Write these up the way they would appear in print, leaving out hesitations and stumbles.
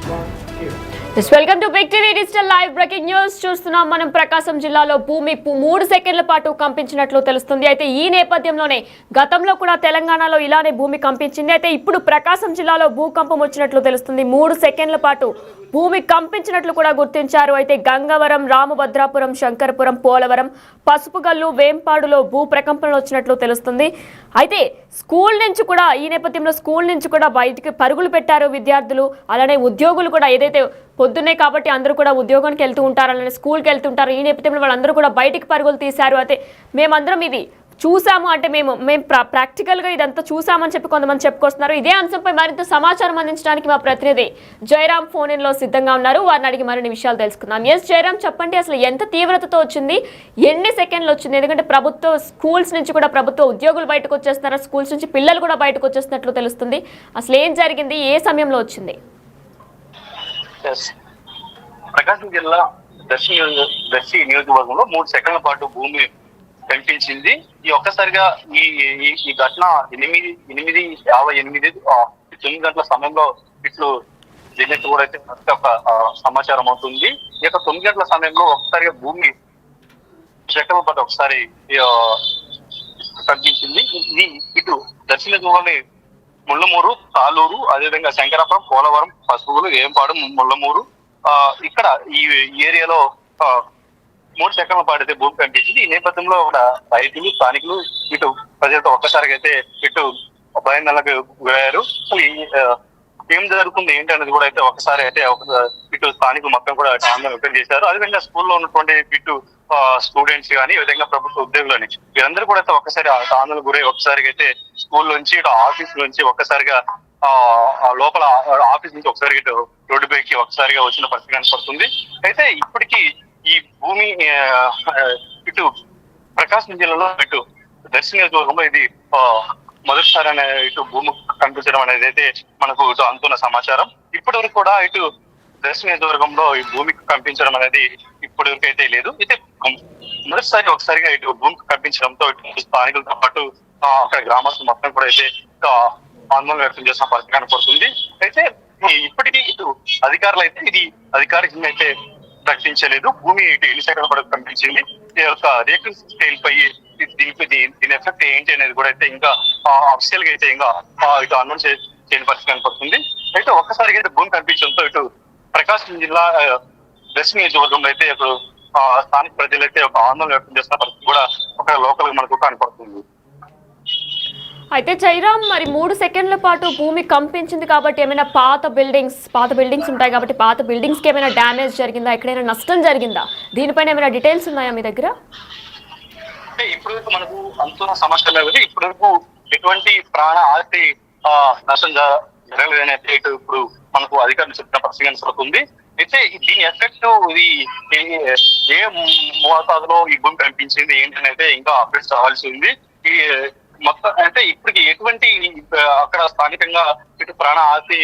Welcome to Big TV digital live breaking news చూస్తున్నాం. మనం ప్రకాశం జిల్లాలో భూమి 3 సెకండ్ల పాటు కంపించినట్లు తెలుస్తుంది. అయితే ఈ నేపథ్యంలోనే గతంలో కూడా తెలంగాణలో ఇలానే భూమి కంపించింది. అయితే ఇప్పుడు ప్రకాశం జిల్లాలో భూకంపం వచ్చినట్లు తెలుస్తుంది. 3 సెకండ్ల పాటు భూమి కంపించినట్లు కూడా గుర్తించారు. అయితే గంగవరం, రామభద్రాపురం, శంకరపురం, పోలవరం, పసుపుగల్లు, వేంపాడులో భూ ప్రకంపనలు వచ్చినట్లు తెలుస్తుంది. అయితే స్కూల్ నుంచి కూడా ఈ నేపథ్యంలో స్కూల్ నుంచి కూడా బయటికి పరుగులు పెట్టారు విద్యార్థులు. అలానే ఉద్యోగులు కూడా ఏదైతే పొద్దున్నే కాబట్టి అందరూ కూడా ఉద్యోగానికి వెళ్తూ ఉంటారు, అలానే స్కూల్కి వెళ్తుంటారు. ఈ నేపథ్యంలో వాళ్ళందరూ కూడా బయటికి పరుగులు తీశారు. అయితే మేమందరం ఇది చూసాము, అంటే మేము ప్రాక్టికల్గా ఇదంతా చూసామని చెప్పి కొంతమంది చెప్పుకొస్తున్నారు. ఇదే అంశంపై మరింత సమాచారం అందించడానికి మా ప్రతినిధి జయరాం ఫోన్ ఇన్లో సిద్ధంగా ఉన్నారు. వారిని అడిగి మరిన్ని విషయాలు తెలుసుకుందాం. ఎస్ జయరాం, చెప్పండి, అసలు ఎంత తీవ్రతతో వచ్చింది, ఎన్ని సెకండ్లు వచ్చింది? ఎందుకంటే ప్రభుత్వ స్కూల్స్ నుంచి కూడా ప్రభుత్వ ఉద్యోగులు బయటకు వచ్చేస్తున్నారు, స్కూల్స్ నుంచి పిల్లలు కూడా బయటకు వచ్చేస్తున్నట్లు తెలుస్తుంది. అసలు ఏం జరిగింది, ఏ సమయంలో వచ్చింది? ప్రకాశం జిల్లా దర్శి నియోజకవర్గంలో 3 సెకండ్ల పాటు భూమి కనిపించింది. ఈ ఒక్కసారిగా ఈ ఘటన 8:58 9 గంటల సమయంలో ఇట్లు జరిగినట్టు కూడా అయితే ఒక సమాచారం అవుతుంది. ఈ యొక్క 9 గంటల సమయంలో ఒకసారిగా భూమి సెకండ్ల పాటు ఒకసారి కనిపించింది. ఇది ఇటు దర్శి నియోజకవర్గంలోని ముళ్ళమూరు, తాలూరు, అదేవిధంగా శంకరాపురం, పోలవరం, పసుపుగులు, వేంపాడు, ముళ్ళమూరు, ఇక్కడ ఈ ఏరియాలో 3 సెకండ్ల పాటు అయితే భూమి కనిపించింది. ఈ నేపథ్యంలో కూడా రైతులు, స్థానికులు, ఇటు ప్రజలతో ఒక్కసారిగా అయితే ఇటు భయాందోళనకు గురయ్యారు. ఏం జరుగుతుంది ఏంటి అనేది కూడా అయితే ఒకసారి అయితే ఇటు స్థానికులు మొత్తం కూడా ఆందోళన వ్యక్తం చేశారు. అదేవిధంగా స్కూల్లో ఉన్నటువంటి ఇటు స్టూడెంట్స్ కానీ, ఈ విధంగా ప్రభుత్వ ఉద్యోగులని వీరందరూ కూడా అయితే ఒక్కసారి ఆందోళన గురై ఒకసారికి అయితే స్కూల్ నుంచి ఇటు ఆఫీస్ నుంచి ఒక్కసారిగా లోపల ఆఫీస్ నుంచి ఒకసారి ఇటు రోడ్డుపైకి ఒకసారిగా వచ్చిన పరిస్థితి కనపడుతుంది. అయితే ఇప్పటికీ ఈ భూమి ఇటు ప్రకాశం జిల్లాలో ఇటు దర్శి నియోజకవర్గంలో ఇది మొదటిసారి ఇటు భూమి కనిపించడం అనేది అయితే మనకు ఇటు అందుతున్న సమాచారం. ఇప్పటి వరకు కూడా ఇటు దర్శి నియోజకవర్గంలో ఈ భూమి కనిపించడం అనేది ఇప్పటి వరకు అయితే లేదు. అయితే మొదటిసారి ఒకసారిగా ఇటు భూమి కనిపించడంతో ఇటు స్థానికులతో పాటు అక్కడ గ్రామస్తులు మొత్తం కూడా అయితే ఆందోళన వ్యక్తం చేసిన పరిస్థితి కనపడుతుంది. అయితే ఇప్పటికీ ఇటు అధికారులు అయితే ఇది అధికారికంగా అయితే ప్రకటించలేదు. భూమి ఇటు ఎన్ని సెకండ్ల పాటు కనిపించింది, ఈ యొక్క రేకుల స్కేల్ పై దీని ఎఫెక్ట్ ఏంటి అనేది కూడా అయితే ఇంకా అఫీషియల్ గా అయితే ఇంకా ఇటు అనౌన్స్ చేయని పరిస్థితి కనపడుతుంది. అయితే ఒక్కసారిగా అయితే భూమి కనిపించడంతో ఇటు ప్రకాశం జిల్లా దర్శి నియోజకవర్గంలో అయితే ఇప్పుడు స్థానిక ప్రజలు అయితే ఒక ఆందోళన వ్యక్తం చేస్తున్న పరిస్థితి కూడా ఒక లోకల్ మనకు కనపడుతుంది. అయితే జైరామ్, మరి 3 సెకండ్ల పాటు భూమి కంపించింది కాబట్టి ఏమైనా పాత బిల్డింగ్స్ ఉంటాయి కాబట్టి పాత బిల్డింగ్స్ కి ఏమైనా డ్యామేజ్ జరిగిందా, ఎక్కడైనా నష్టం జరిగిందా? దీనిపైన ఏమైనా డీటెయిల్స్ ఉన్నాయా మీ దగ్గర? అంటే ఇప్పటివరకు మనకు అంతున్న సమస్య లేదు. ఇప్పటివరకు ఎటువంటి ప్రాణ ఆస్తి నష్టం జరగలేదని అయితే ఇప్పుడు మనకు అధికారులు చెప్పిన పరిస్థితి కనపడుతుంది. అయితే దీని ఎఫెక్ట్ ఇది ఏ మోతాదులో ఈ భూమి కనిపించింది ఏంటని అయితే ఇంకా అప్డేట్స్ రావాల్సి ఉంది. ఈ మొత్తం అంటే ఇప్పటికి ఎటువంటి అక్కడ స్థానికంగా ఇటు ప్రాణ ఆస్తి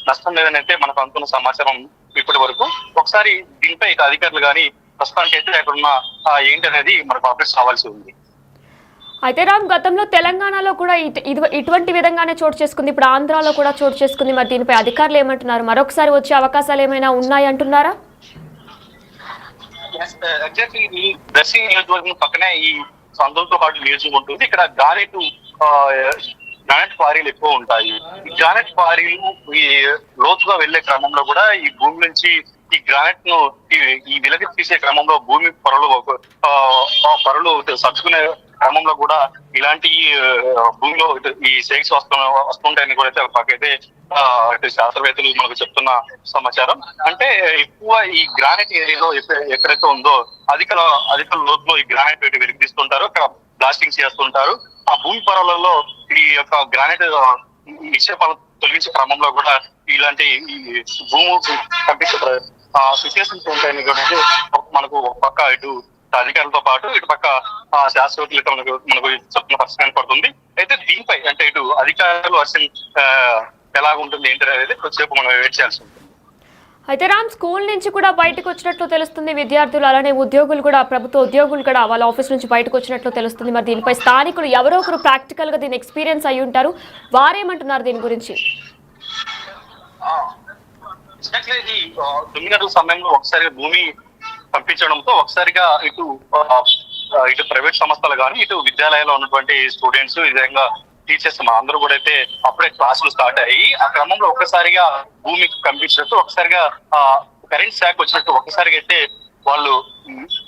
నష్టం లేదని అయితే మనకు అందుతున్న సమాచారం ఇప్పటి వరకు. ఒకసారి దీనిపై ఇటు అధికారులు కానీ ప్రస్తుతానికి అయితే ఎక్కడున్న ఏంటి అనేది మనకు అప్డేట్స్ రావాల్సి ఉంది. అయితే రామ్, గతంలో తెలంగాణలో కూడా ఇటువంటి విధంగానే చోటు చేసుకుంది, ఇప్పుడు ఆంధ్రాలో కూడా చోటు చేసుకుంది. మరి దీనిపై అధికారులు ఏమంటున్నారు? మరొకసారి వచ్చే అవకాశాలు ఏమైనా ఉన్నాయి అంటున్నారా? ఎగ్జాక్ట్లీ ఈ దర్శి నియోజకవర్గం పక్కనే ఈ సందులతో పాటు నియోజకవర్గం ఉంటుంది. ఇక్కడ గ్రానైట్ క్వారీలు ఎక్కువ ఉంటాయి. ఈ గ్రానైట్ క్వారీలు ఈ లోతుగా వెళ్లే క్రమంలో కూడా ఈ భూమి నుంచి ఈ గ్రానైట్ ను ఈ వెలికి తీసే క్రమంలో భూమి పొరలు సర్దుకునే క్రమంలో కూడా ఇలాంటి భూమిలో ఈ షేక్స్ వస్తుంటాయని కూడా అయితే శాస్త్రవేత్తలు మనకు చెప్తున్న సమాచారం. అంటే ఎక్కువ ఈ గ్రానైట్ ఏరియాలో ఎక్కడైతే ఉందో అధిక లోతులో ఈ గ్రానైట్ వెలికి తీస్తుంటారు, అక్కడ బ్లాస్టింగ్ చేస్తుంటారు. ఆ భూమి పొరలలో ఈ యొక్క గ్రానైట్ నిక్షేపాలను తొలగించే క్రమంలో కూడా ఇలాంటి భూమి కనిపించే సిచ్యువేషన్స్ ఉంటాయని కూడా మనకు ఒక పక్క ఇటు అధికారులతో పాటు ఇటు పక్క శాస్త్రవేత్తలు మనకు చెప్తున్న పరిస్థితి కనపడుతుంది. అయితే దీనిపై అంటే ఇటు అధికారులు అసలు ఎలాగుంటుంది ఏంటి అనేది కొద్దిసేపు మనం వెయిట్ చేయాల్సి ఉంటుంది. అయితే రామ్, స్కూల్ నుంచి కూడా బయటకు వచ్చినట్లు తెలుస్తుంది విద్యార్థులు, అలానే ఉద్యోగులు కూడా, ప్రభుత్వ ఉద్యోగులు కూడా వాళ్ళ ఆఫీస్ నుంచి బయటకు వచ్చినట్లు తెలుస్తుంది. మరి దీనిపై స్థానికులు ఎవరో ఒకరు ప్రాక్టికల్ గా దీని ఎక్స్పీరియన్స్ అయి ఉంటారు, వారేమంటున్నారు దీని గురించి? తొమ్మిది గంటల సమయంలో ఒకసారిగా భూమి పంపించడంతో ఒకసారిగా ఇటు ప్రైవేట్ సంస్థలు కానీ ఇటు విద్యాలయాల్లో ఉన్నటువంటి స్టూడెంట్స్ ఈ విధంగా టీచర్స్ మా అందరూ కూడా అయితే అప్పుడే క్లాసులు స్టార్ట్ అయ్యి ఆ క్రమంలో ఒక్కసారిగా భూమికి కంపించినట్టు ఒకసారిగా కరెంట్ షాక్ వచ్చినట్టు ఒక్కసారిగా అయితే వాళ్ళు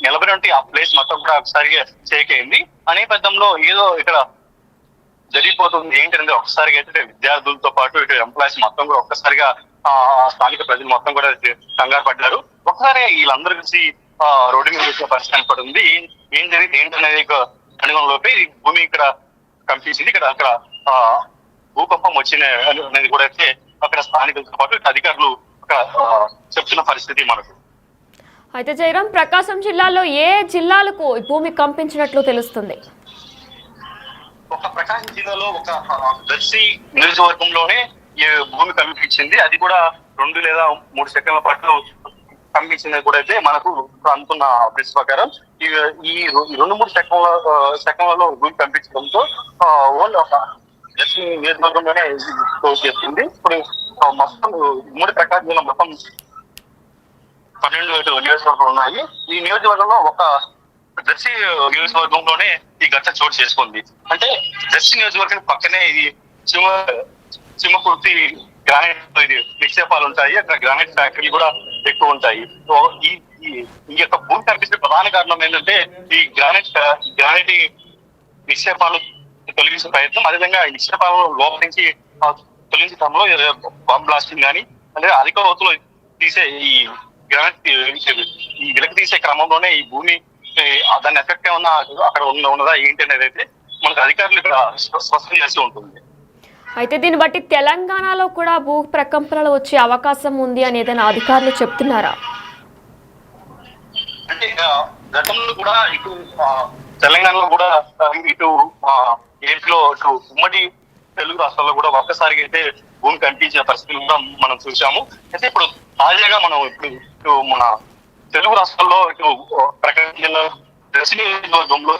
నిలబడి ఆ ప్లేస్ మొత్తం కూడా ఒకసారిగా షేక్ అయింది. ఆ నేపథ్యంలో ఏదో ఇక్కడ జరిగిపోతుంది ఏంటంటే ఒకసారిగా అయితే విద్యార్థులతో పాటు ఇటు ఎంప్లాయీస్ మొత్తం కూడా ఒక్కసారిగా స్థానిక ప్రజలు మొత్తం కూడా కంగారు పడ్డారు. ఒకసారి వీళ్ళందరూ కలిసి రోడ్డు మీద వచ్చే పరిస్థితి కనపడింది. ఏం జరిగింది ఏంటనేది అనుగుణంలోపే ఈ భూమి ఇక్కడ కంపించింది. అక్కడ భూకంపం వచ్చిన అనేది కూడా అయితే అక్కడ స్థానికులతో పాటు అధికారులు చెప్తున్న పరిస్థితి మనకు. అయితే జయరాం, ప్రకాశం జిల్లాలో ఏ జిల్లాలకు భూమి కంపించినట్లు తెలుస్తుంది? ఒక ప్రకాశం జిల్లాలో ఒక దర్శి నియోజకవర్గంలోనే ఈ భూమి కంపించింది. అది కూడా 2 లేదా 3 సెకండ్ల పాటు కంపించింది కూడా అయితే మనకు అందుతున్న అప్డేట్స్ ప్రకారం ఈ 2-3 సెకండ్లలో భూమి కంపించడంతో ఓన్లీ ఒక దర్శి నియోజకవర్గంలోనే క్లోజ్ చేస్తుంది. ఇప్పుడు మొత్తం ఉమ్మడి ప్రకాశం జిల్లా మొత్తం 12 నియోజకవర్గాలు ఉన్నాయి. ఈ నియోజకవర్గంలో ఒక దర్శి నియోజకవర్గంలోనే ఈ ఘటన చోటు చేసుకుంది. అంటే దర్శి నియోజకవర్గం పక్కనే ఇది సింహకుర్తి గ్రానైట్ నిక్షేపాలు ఉంటాయి. అక్కడ గ్రానైట్ ఫ్యాక్టరీలు కూడా ఎక్కువ ఉంటాయి. ఈ యొక్క భూమి కనిపించే ప్రధాన కారణం ఏంటంటే ఈ గ్రానైట్ నిక్షేపాలు తొలగించే ప్రయత్నం, అదేవిధంగా ఈ నిక్షేపాలను లోపల నుంచి తొలగించడంలో బాంబ్ బ్లాస్టింగ్ కానీ అంటే అధిక లోతులో తీసే ఈ వెనక్కి తీసే క్రమంలోనే ఈ భూమి దాని ఎఫెక్ట్ ఏమన్నా అక్కడ ఉన్నదా ఏంటి అనేది అయితే మనకు అధికారులు ఇక్కడ స్పష్టం చేస్తూ ఉంటుంది. అయితే దీన్ని బట్టి తెలంగాణలో కూడా భూ ప్రకంపనలు వచ్చే అవకాశం ఉంది అని ఏదైనా అధికారులు చెప్తున్నారా? అంటే గతంలో కూడా ఇటు తెలంగాణలో కూడా ఇటు ఏపీలో ఇటు ఉమ్మడి తెలుగు రాష్ట్రాల్లో కూడా ఒక్కసారిగా అయితే భూమి కనిపించిన పరిస్థితులు కూడా మనం చూసాము. అయితే ఇప్పుడు తాజాగా మనం ఇటు మన తెలుగు రాష్ట్రాల్లో ఇటు ప్రకాశం జిల్లా దర్శి నియోజకవర్గంలో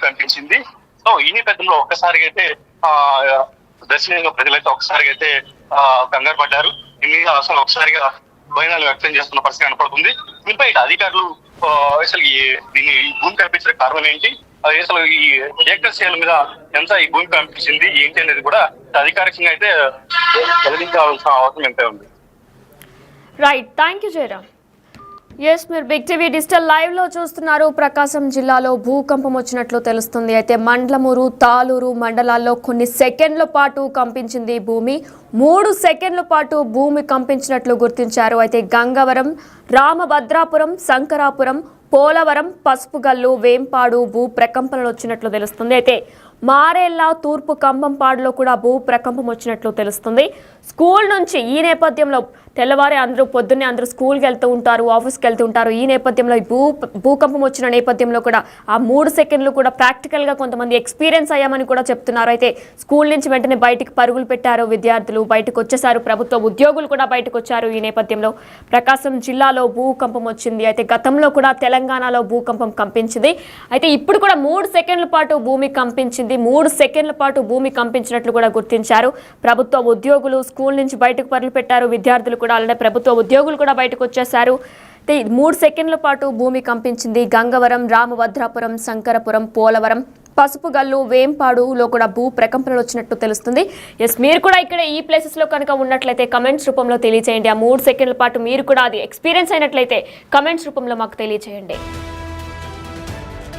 కనిపించింది. సో ఈ నేపథ్యంలో ఒక్కసారిగా అయితే దర్శి ప్రజలైతే ఒకసారిగా అయితే కంగారు పడ్డారు. దీని అసలు ఒకసారిగా భయాలు వ్యక్తం చేస్తున్న పరిస్థితి కనపడుతుంది. దీనిపై అధికారులు అసలు దీన్ని భూమి కనిపించిన కారణం ఏంటి, అసలు ఈ ఏకశీల మీద ఎంత ఈ భూమి కనిపించింది ఏంటి అనేది కూడా అధికారికంగా అయితే వెల్లడించాల్సిన అవసరం ఎంతే ఉంది. Right, thank you Jayaram. Yes, మీరు బిగ్ టీవీ డిజిటల్ లైవ్ లో చూస్తున్నారు. ప్రకాశం జిల్లాలో భూకంపం వచ్చినట్లు తెలుస్తుంది. అయితే మండలమూరు, తాలూరు మండలాల్లో కొన్ని సెకండ్ల పాటు కంపించింది భూమి. 3 సెకండ్ల పాటు భూమి కంపించినట్లు గుర్తించారు. అయితే గంగవరం, రామభద్రాపురం, శంకరాపురం, పోలవరం, పసుపుగల్లు, వేంపాడు భూ ప్రకంపనలు వచ్చినట్లు తెలుస్తుంది. అయితే మారేళ్ళ, తూర్పు కంభంపాడులో కూడా భూ ప్రకంపం వచ్చినట్లు తెలుస్తుంది. స్కూల్ నుంచి ఈ నేపథ్యంలో తెల్లవారి పొద్దున్నే అందరూ స్కూల్కి వెళ్తూ ఉంటారు, ఆఫీస్కి వెళ్తూ ఉంటారు. ఈ నేపథ్యంలో భూకంపం వచ్చిన నేపథ్యంలో కూడా ఆ 3 సెకండ్లు కూడా ప్రాక్టికల్గా కొంతమంది ఎక్స్పీరియన్స్ అయ్యామని కూడా చెప్తున్నారు. అయితే స్కూల్ నుంచి వెంటనే బయటికి పరుగులు పెట్టారు, విద్యార్థులు బయటకు వచ్చేసారు, ప్రభుత్వ ఉద్యోగులు కూడా బయటకు వచ్చారు. ఈ నేపథ్యంలో ప్రకాశం జిల్లాలో భూకంపం వచ్చింది. అయితే గతంలో కూడా తెలంగాణలో భూకంపం కంపించింది. అయితే ఇప్పుడు కూడా 3 సెకండ్ల పాటు భూమి కంపించింది. 3 సెకండ్ల పాటు భూమి కంపించినట్లు కూడా గుర్తించారు. ప్రభుత్వ ఉద్యోగులు స్కూల్ నుంచి బయటకు పరుగులు పెట్టారు, విద్యార్థులు కూడా అలానే ప్రభుత్వ ఉద్యోగులు కూడా బయటకు వచ్చేసారు. 3 సెకండ్ల పాటు భూమి కంపించింది. గంగవరం, రామభద్రాపురం, శంకరపురం, పోలవరం, పసుపుగల్లు, వేంపాడులో కూడా భూ ప్రకంపనలు వచ్చినట్టు తెలుస్తుంది. ఎస్, మీరు కూడా ఇక్కడ ఈ ప్లేసెస్ లో కనుక ఉన్నట్లయితే కమెంట్స్ రూపంలో తెలియజేయండి. ఆ 3 సెకండ్ల పాటు మీరు కూడా అది ఎక్స్పీరియన్స్ అయినట్లయితే కమెంట్స్ రూపంలో మాకు తెలియజేయండి.